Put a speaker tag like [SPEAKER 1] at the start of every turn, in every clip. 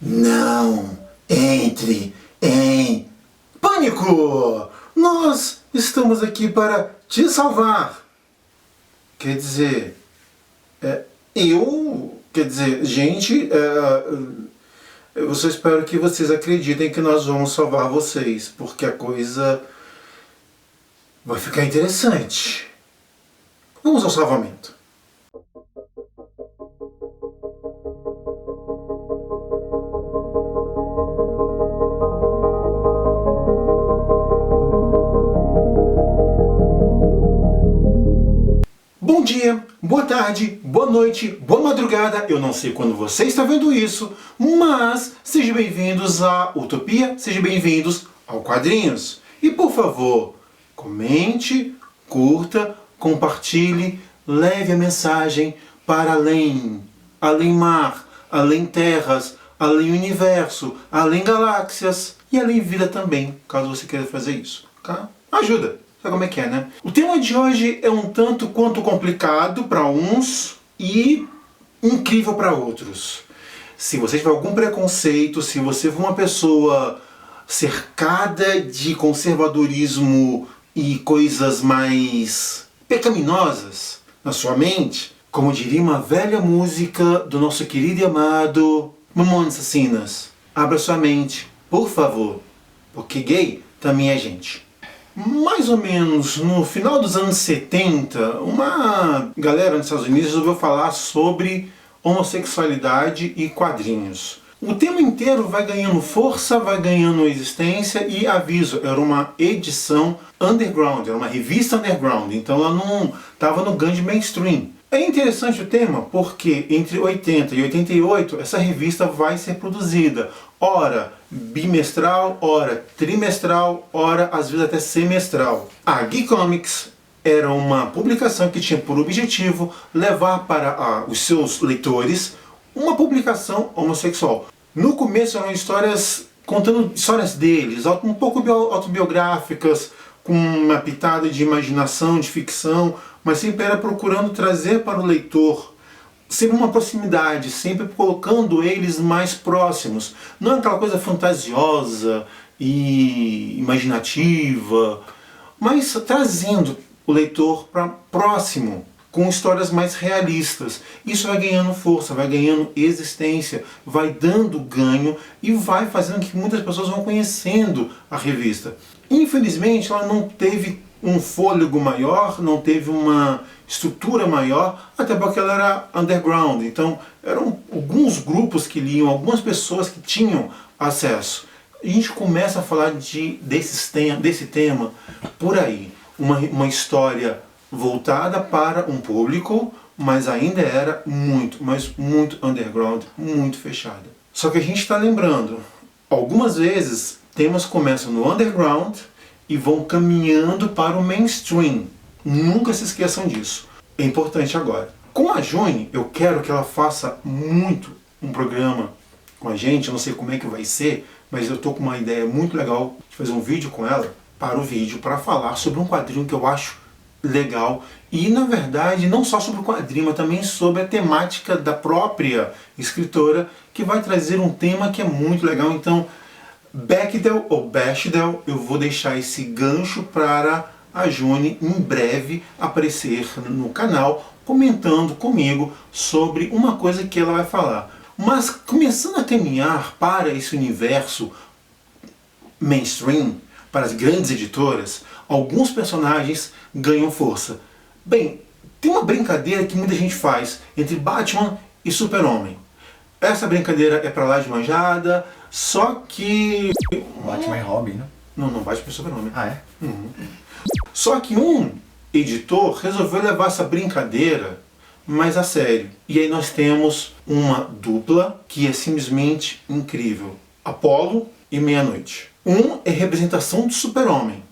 [SPEAKER 1] Não entre em pânico! Nós estamos aqui para te salvar. Quer dizer, gente, eu só espero que vocês acreditem que nós vamos salvar vocês, porque a coisa vai ficar interessante. Vamos ao salvamento. Bom dia, boa tarde, boa noite, boa madrugada, eu não sei quando você está vendo isso, mas sejam bem-vindos à Utopia, sejam bem-vindos ao Quadrinhos. E por favor, comente, curta, compartilhe, leve a mensagem para além mar, além terras, além universo, além galáxias e além vida também, caso você queira fazer isso, tá? Ajuda! Sabe como é que é, né? O tema de hoje é um tanto quanto complicado para uns e incrível para outros. Se você tiver algum preconceito, se você for uma pessoa cercada de conservadorismo e coisas mais pecaminosas na sua mente, como diria uma velha música do nosso querido e amado Mamonas Assassinas, abra sua mente, por favor, porque gay também é gente. Mais ou menos no final dos anos 70, uma galera nos Estados Unidos resolveu falar sobre homossexualidade e quadrinhos. O tema inteiro vai ganhando força, vai ganhando existência e aviso, era uma edição underground, era uma revista underground, então ela não estava no grande mainstream. É interessante o tema porque entre 80 e 88 essa revista vai ser produzida, ora bimestral, ora trimestral, ora às vezes até semestral. A Geek Comics era uma publicação que tinha por objetivo levar para os seus leitores uma publicação homossexual. No começo eram histórias contando histórias deles, um pouco autobiográficas, com uma pitada de imaginação, de ficção, mas sempre era procurando trazer para o leitor sempre uma proximidade, sempre colocando eles mais próximos. Não é aquela coisa fantasiosa e imaginativa, mas trazendo o leitor para próximo, com histórias mais realistas. Isso vai ganhando força, vai ganhando existência, vai dando ganho e vai fazendo que muitas pessoas vão conhecendo a revista. Infelizmente ela não teve um fôlego maior, não teve uma estrutura maior, até porque ela era underground, então eram alguns grupos que liam, algumas pessoas que tinham acesso. A gente começa a falar desse tema por aí, uma história voltada para um público, mas ainda era muito underground, muito fechada. Só que a gente está lembrando, algumas vezes temas começam no underground e vão caminhando para o mainstream. Nunca se esqueçam disso. É importante agora. Com a Juni, eu quero que ela faça muito um programa com a gente, eu não sei como é que vai ser, mas eu estou com uma ideia muito legal de fazer um vídeo com ela, para falar sobre um quadrinho que eu acho legal e, na verdade, não só sobre o quadrinho, mas também sobre a temática da própria escritora, que vai trazer um tema que é muito legal. Então, Bechdel ou Bechdel, eu vou deixar esse gancho para a Juni em breve aparecer no canal comentando comigo sobre uma coisa que ela vai falar. Mas começando a caminhar para esse universo mainstream, para as grandes editoras, alguns personagens ganham força. Bem, tem uma brincadeira que muita gente faz entre Batman e Super-Homem. Essa brincadeira é pra lá de manjada, só que...
[SPEAKER 2] Batman e Robin, né?
[SPEAKER 1] Não, Batman e Super-Homem.
[SPEAKER 2] Ah, é?
[SPEAKER 1] Uhum. Só que um editor resolveu levar essa brincadeira mais a sério. E aí nós temos uma dupla que é simplesmente incrível. Apollo e Meia-Noite. Um é representação do Super-Homem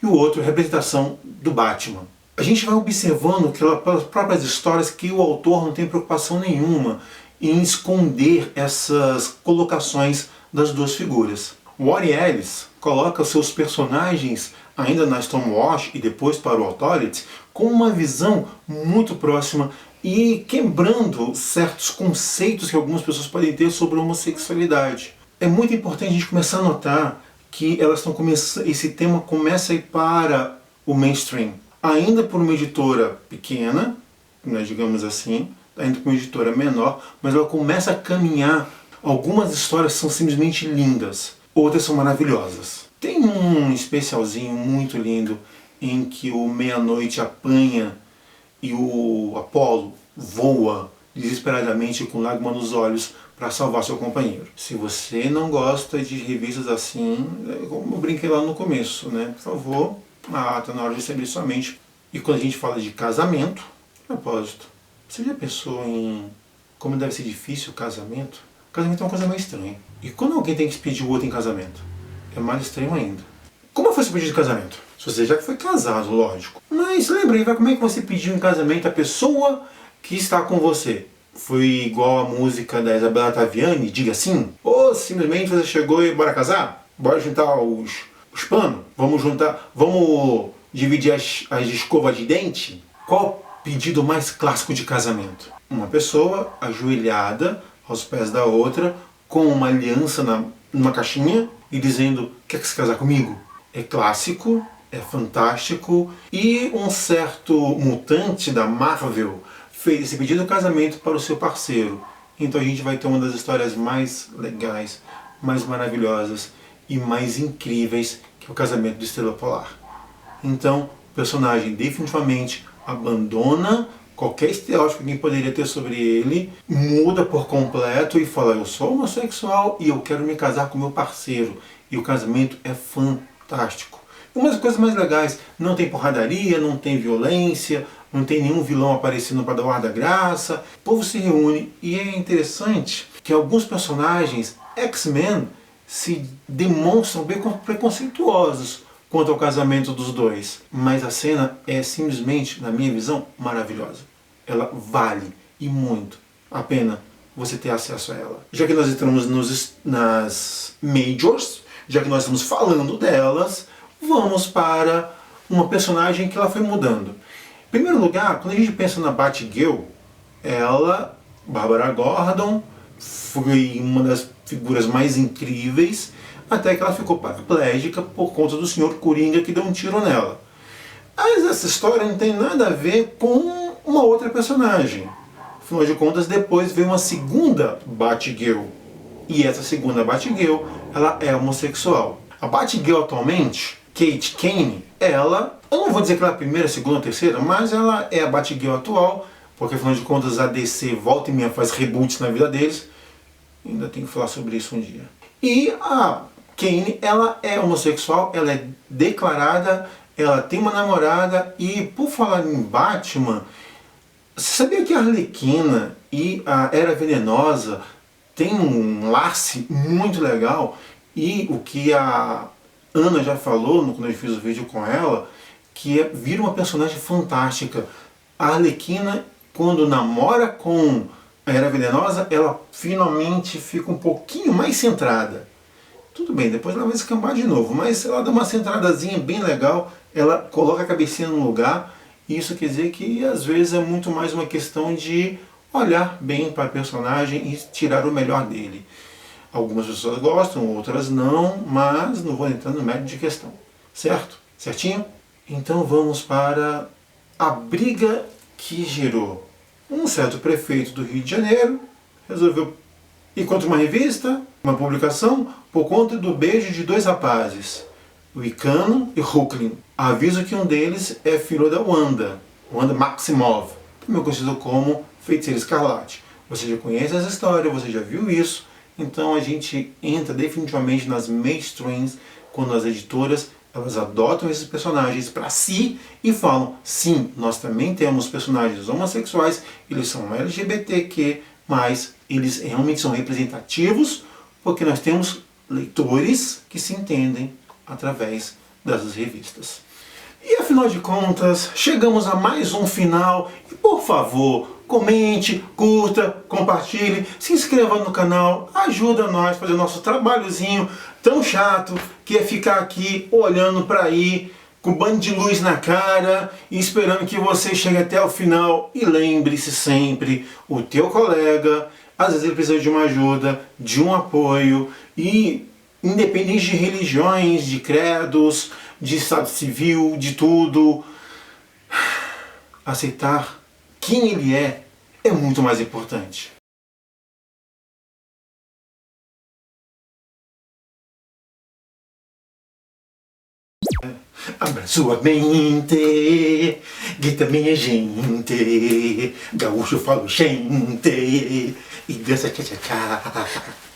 [SPEAKER 1] e o outro é representação do Batman. A gente vai observando que pelas próprias histórias que o autor não tem preocupação nenhuma em esconder essas colocações das duas figuras. O Warren Ellis coloca seus personagens ainda na Stormwatch e depois para o Authority com uma visão muito próxima e quebrando certos conceitos que algumas pessoas podem ter sobre a homossexualidade. É muito importante a gente começar a notar que elas estão começando, esse tema começa a ir para o mainstream. Ainda por uma editora pequena, né, digamos assim, ainda por uma editora menor, mas ela começa a caminhar. Algumas histórias são simplesmente lindas, outras são maravilhosas. Tem um especialzinho muito lindo em que o Meia-Noite apanha e o Apolo voa desesperadamente com lágrima nos olhos para salvar seu companheiro. Se você não gosta de revistas assim, como eu brinquei lá no começo, né? Por favor, tá na hora de abrir sua mente. E quando a gente fala de casamento, propósito, você já pensou em como deve ser difícil o casamento? O casamento é uma coisa meio estranha. E quando alguém tem que pedir o outro em casamento? É mais estranho ainda. Como foi seu pedido de casamento? Se você já foi casado, lógico. Mas lembra aí, como é que você pediu em casamento a pessoa que está com você? Foi igual a música da Isabela Taviani, Diga Sim? Ou simplesmente você chegou e bora casar? Bora juntar os panos? Vamos juntar, vamos dividir as escovas de dente? Qual o pedido mais clássico de casamento? Uma pessoa ajoelhada aos pés da outra, com uma aliança numa caixinha e dizendo, quer se casar comigo? É clássico, é fantástico, e um certo mutante da Marvel fez esse pedido de casamento para o seu parceiro. Então a gente vai ter uma das histórias mais legais, mais maravilhosas e mais incríveis que é o casamento de Estrela Polar. Então o personagem definitivamente abandona qualquer estereótipo que alguém poderia ter sobre ele, muda por completo e fala, eu sou homossexual e eu quero me casar com meu parceiro. E o casamento é fantástico. Uma das coisas mais legais, não tem porradaria, não tem violência, não tem nenhum vilão aparecendo para dar o ar da graça. O povo se reúne e é interessante que alguns personagens X-Men se demonstram bem preconceituosos quanto ao casamento dos dois. Mas a cena é simplesmente, na minha visão, maravilhosa. Ela vale e muito a pena você ter acesso a ela. Já que nós entramos nas majors, já que nós estamos falando delas, vamos para uma personagem que ela foi mudando. Em primeiro lugar, quando a gente pensa na Batgirl, ela, Bárbara Gordon, foi uma das figuras mais incríveis, até que ela ficou paraplégica por conta do Senhor Coringa que deu um tiro nela. Mas essa história não tem nada a ver com uma outra personagem. Afinal de contas, depois veio uma segunda Batgirl. E essa segunda Batgirl, ela é homossexual. A Batgirl atualmente, Kate Kane, ela, eu não vou dizer que ela é a primeira, segunda, terceira, mas ela é a Batgirl atual, porque afinal de contas a DC volta e meia faz reboots na vida deles. Ainda tenho que falar sobre isso um dia. E a Kane, ela é homossexual, ela é declarada, ela tem uma namorada e, por falar em Batman, você sabia que a Arlequina e a Era Venenosa têm um laço muito legal? E o que a Ana já falou quando eu fiz o vídeo com ela, que vira uma personagem fantástica. A Arlequina, quando namora com a Era Venenosa, ela finalmente fica um pouquinho mais centrada. Tudo bem, depois ela vai escambar de novo, mas ela dá uma centradazinha bem legal, ela coloca a cabecinha no lugar, e isso quer dizer que às vezes é muito mais uma questão de olhar bem para o personagem e tirar o melhor dele. Algumas pessoas gostam, outras não, mas não vou entrar no mérito de questão. Certo? Certinho? Então vamos para a briga que gerou. Um certo prefeito do Rio de Janeiro resolveu ir contra uma revista, uma publicação, por conta do beijo de dois rapazes, o Icano e Brooklyn. Aviso que um deles é filho da Wanda Maximoff, também conhecido como Feiticeira Escarlate. Você já conhece essa história, você já viu isso, então a gente entra definitivamente nas mainstreams, quando as editoras elas adotam esses personagens para si e falam, sim, nós também temos personagens homossexuais, eles são LGBTQ+, mas eles realmente são representativos, porque nós temos leitores que se entendem através dessas revistas. E afinal de contas, chegamos a mais um final. E por favor, comente, curta, compartilhe, se inscreva no canal, ajuda nós a fazer o nosso trabalhozinho tão chato que é ficar aqui olhando para aí com um bando de luz na cara e esperando que você chegue até o final. E lembre-se sempre, o teu colega, às vezes ele precisa de uma ajuda, de um apoio, e independente de religiões, de credos, de estado civil, de tudo, aceitar quem ele é muito mais importante. Abra sua mente, grita minha gente, gaúcho fala gente, e dança tchá tchá tchá.